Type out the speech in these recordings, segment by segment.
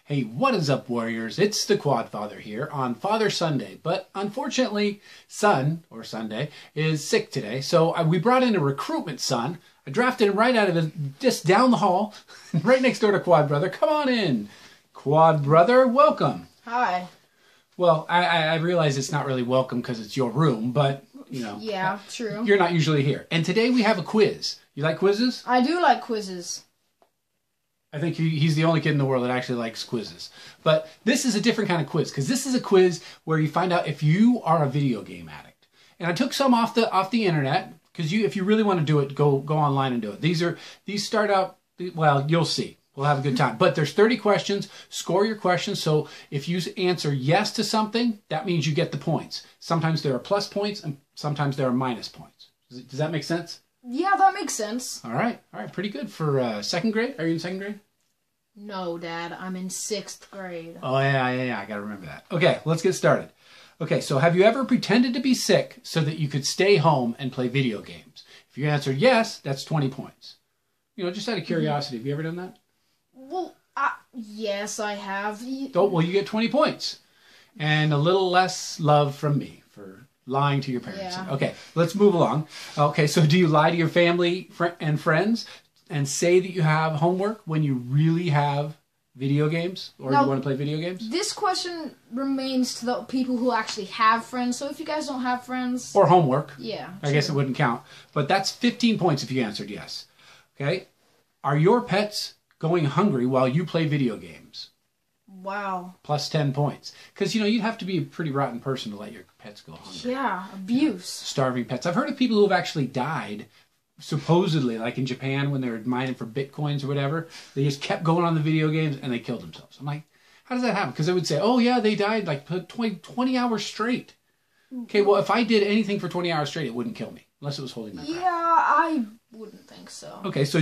Hey, what is up, Warriors? It's the Quad Father here on Father Sunday. But unfortunately, Son, or Sunday, is sick today. So we brought in a recruitment son. I drafted him right out of his, just down the hall, right next door to Quad Brother. Come on in. Quad Brother, welcome. Hi. Well, I realize it's not really welcome because it's your room, but, you know. Yeah, true. You're not usually here. And today we have a quiz. You like quizzes? I do like quizzes. I think he's the only kid in the world that actually likes quizzes. But this is a different kind of quiz, because this is a quiz where you find out if you are a video game addict. And I took some off the internet, because if you really want to do it, go online and do it. These start out, well, you'll see. We'll have a good time. But there's 30 questions. Score your questions. So if you answer yes to something, that means you get the points. Sometimes there are plus points, and sometimes there are minus points. Does that make sense? Yeah, that makes sense. All right. Pretty good for second grade. Are you in second grade? No, Dad. I'm in 6th grade. Oh, yeah. I got to remember that. Okay, let's get started. Okay, so have you ever pretended to be sick so that you could stay home and play video games? If you answered yes, that's 20 points. You know, just out of curiosity, have you ever done that? Well, yes, I have. Oh, well, you get 20 points. And a little less love from me for lying to your parents. Yeah. Okay, let's move along. Okay, so do you lie to your family and friends and say that you have homework when you really have video games, or now, you want to play video games? This question remains to the people who actually have friends, so if you guys don't have friends... Or homework. Yeah, I guess it wouldn't count. But that's 15 points if you answered yes. Okay? Are your pets going hungry while you play video games? Wow. Plus 10 points. Because, you know, you'd have to be a pretty rotten person to let your pets go hungry. Yeah, abuse. Starving pets. I've heard of people who have actually died, supposedly, like in Japan when they were mining for bitcoins or whatever. They just kept going on the video games and they killed themselves. I'm like, how does that happen? Because they would say, oh, yeah, they died like 20 hours straight. Okay, well, if I did anything for 20 hours straight, it wouldn't kill me. Unless it was holding my breath. Yeah, I wouldn't think so. Okay, so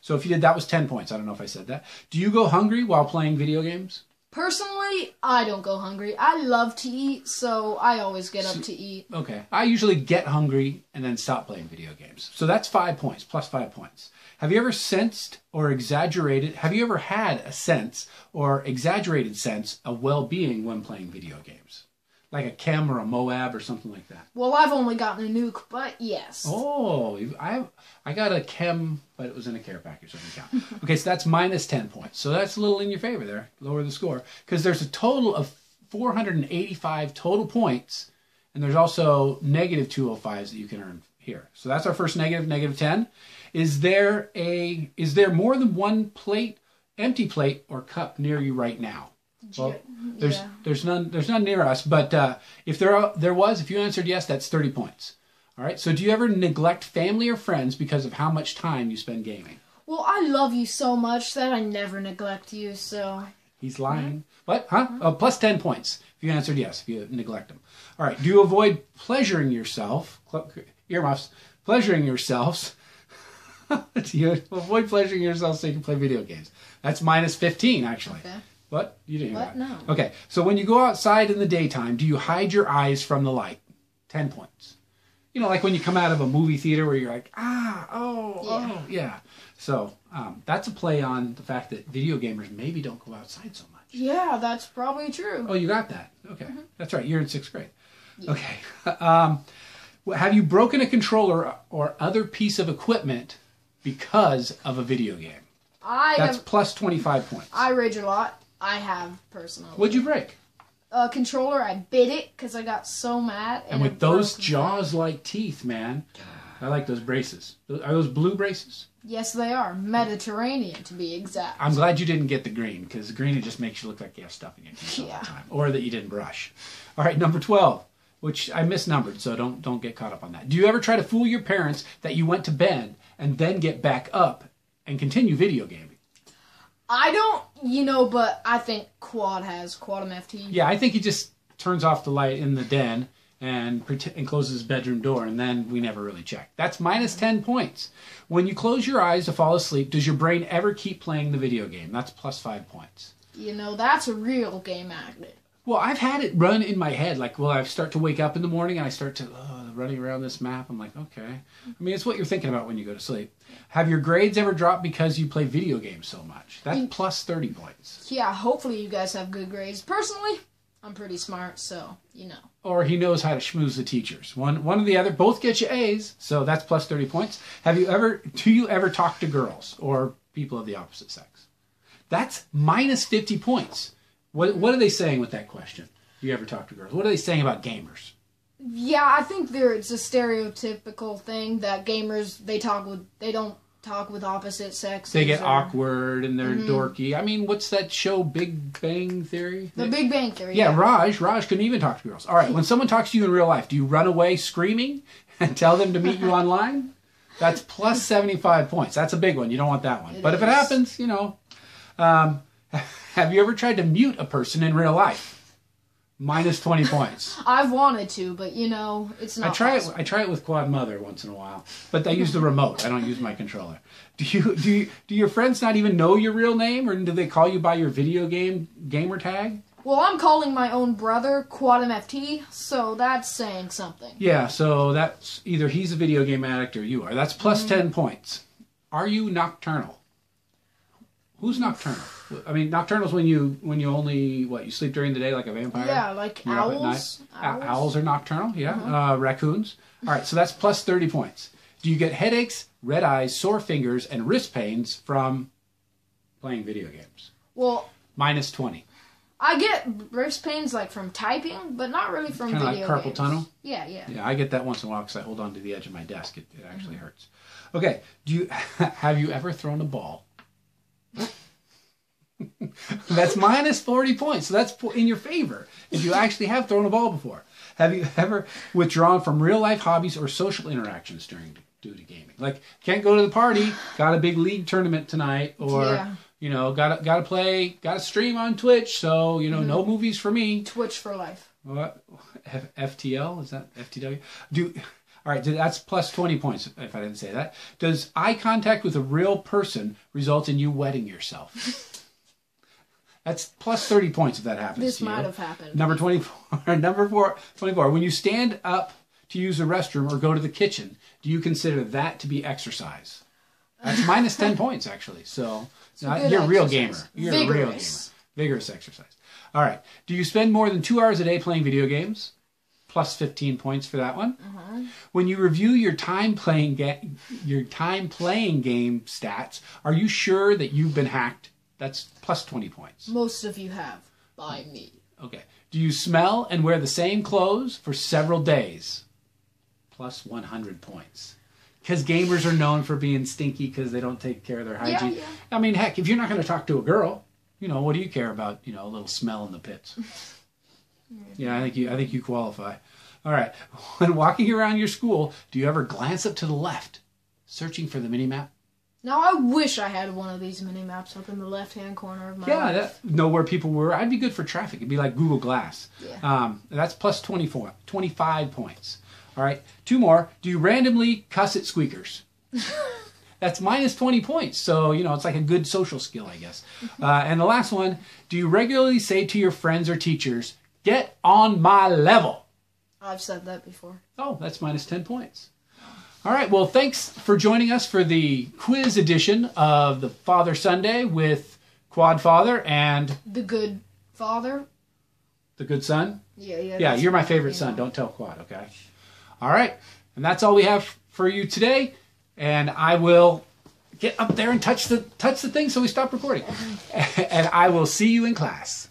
so if you did, that was 10 points. I don't know if I said that. Do you go hungry while playing video games? Personally, I don't go hungry. I love to eat, so I always get up to eat. Okay. I usually get hungry and then stop playing video games. So that's 5 points, plus 5 points. Have you ever sensed or exaggerated, have you ever had a sense or exaggerated sense of well-being when playing video games? Like a chem or a Moab or something like that. Well, I've only gotten a nuke, but yes. Oh, I got a chem, but it was in a care package, so it doesn't count. Okay, so that's minus 10 points. So that's a little in your favor there. Lower the score. Because there's a total of 485 total points, and there's also negative 205s that you can earn here. So that's our first negative 10. Is there more than one plate, empty plate, or cup near you right now? Well, there's none near us, but if there was, if you answered yes, that's 30 points. All right. So do you ever neglect family or friends because of how much time you spend gaming? Well, I love you so much that I never neglect you, so... He's lying. What? Huh? Oh, plus 10 points if you answered yes, if you neglect them. All right. Do you avoid pleasuring yourself, earmuffs, pleasuring yourselves? Do you avoid pleasuring yourself so you can play video games? That's minus 15, actually. Okay. What? You didn't hear that? No. Okay, so when you go outside in the daytime, do you hide your eyes from the light? 10 points. You know, like when you come out of a movie theater where you're like, yeah. So that's a play on the fact that video gamers maybe don't go outside so much. Yeah, that's probably true. Oh, you got that. Okay, That's right. You're in 6th grade. Yeah. Okay. Have you broken a controller or other piece of equipment because of a video game? That's plus 25 points. I rage a lot. I have, personally. What'd you break? A controller. I bit it because I got so mad. And with those jaws-like teeth, man. I like those braces. Are those blue braces? Yes, they are. Mediterranean, to be exact. I'm glad you didn't get the green, because the green, it just makes you look like you have stuff in your teeth all the time. Or that you didn't brush. All right, number 12, which I misnumbered, so don't get caught up on that. Do you ever try to fool your parents that you went to bed and then get back up and continue video gaming? I don't, but I think Quad MFT. Yeah, I think he just turns off the light in the den and closes his bedroom door, and then we never really check. That's minus 10 points. When you close your eyes to fall asleep, does your brain ever keep playing the video game? That's plus 5 points. That's a real game addict. Well, I've had it run in my head. Like, well, I start to wake up in the morning and I start to running around this map. I'm like, okay. I mean, it's what you're thinking about when you go to sleep. Have your grades ever dropped because you play video games so much? That's plus 30 points. Yeah, hopefully you guys have good grades. Personally, I'm pretty smart, so, you know. Or he knows how to schmooze the teachers. One or the other. Both get you A's, so that's plus 30 points. Do you ever talk to girls or people of the opposite sex? That's minus 50 points. What are they saying with that question? Do you ever talk to girls? What are they saying about gamers? Yeah, I think it's a stereotypical thing that gamers, they don't talk with opposite sex. They get awkward and they're dorky. I mean, what's that show, Big Bang Theory? The Big Bang Theory. Yeah, Raj couldn't even talk to girls. All right, when someone talks to you in real life, do you run away screaming and tell them to meet you online? That's plus 75 points. That's a big one. You don't want that one. But if it happens, you know. Have you ever tried to mute a person in real life? Minus 20 points. I've wanted to, but you know, it's not possible. I try it with Quad Mother once in a while, but I use the remote. I don't use my controller. Do your friends not even know your real name, or do they call you by your video gamer tag? Well, I'm calling my own brother Quad MFT, so that's saying something. Yeah, so that's either he's a video game addict or you are. That's plus 10 points. Are you nocturnal? Who's nocturnal? I mean, nocturnal is when you only, you sleep during the day like a vampire? Yeah, like owls. Owls are nocturnal, yeah. Raccoons. All right, so that's plus 30 points. Do you get headaches, red eyes, sore fingers, and wrist pains from playing video games? Well, minus 20. I get wrist pains like from typing, but not really from video games. Kind of like carpal tunnel? Yeah. Yeah, I get that once in a while because I hold on to the edge of my desk. It actually hurts. Okay, have you ever thrown a ball? That's minus 40 points. So that's in your favor if you actually have thrown a ball before. Have you ever withdrawn from real life hobbies or social interactions due to gaming? Like, can't go to the party, got a big league tournament tonight, or you know, gotta stream on Twitch, so you know, no movies for me. Twitch for life. What? FTL? Is that FTW? All right, that's plus 20 points, if I didn't say that. Does eye contact with a real person result in you wetting yourself? That's plus 30 points if that happens. This might have happened. Number 24. When you stand up to use the restroom or go to the kitchen, do you consider that to be exercise? That's minus 10 points, actually. So you're a real gamer. You're a real gamer. Vigorous exercise. All right. Do you spend more than 2 hours a day playing video games? Plus 15 points for that one. When you review your time playing game stats, are you sure that you've been hacked? That's plus 20 points. Most of you have, by me. Okay. Do you smell and wear the same clothes for several days? Plus 100 points. Because gamers are known for being stinky because they don't take care of their hygiene. Yeah. I mean, heck, if you're not going to talk to a girl, you know, what do you care about, you know, a little smell in the pits? Yeah, I think you qualify. All right. When walking around your school, do you ever glance up to the left, searching for the mini-map? Now, I wish I had one of these mini-maps up in the left-hand corner of my life. Know where people were. I'd be good for traffic. It'd be like Google Glass. Yeah. That's plus 25 points. All right. 2 more. Do you randomly cuss at squeakers? That's minus 20 points. So, you know, it's like a good social skill, I guess. And the last one, do you regularly say to your friends or teachers, "Get on my level"? I've said that before. Oh, that's minus 10 points. All right. Well, thanks for joining us for the quiz edition of the Father Sunday with Quad Father and... The Good Father. The Good Son? Yeah. Yeah, you're my favorite son. Don't tell Quad, okay? All right. And that's all we have for you today. And I will get up there and touch the thing so we stop recording. And I will see you in class.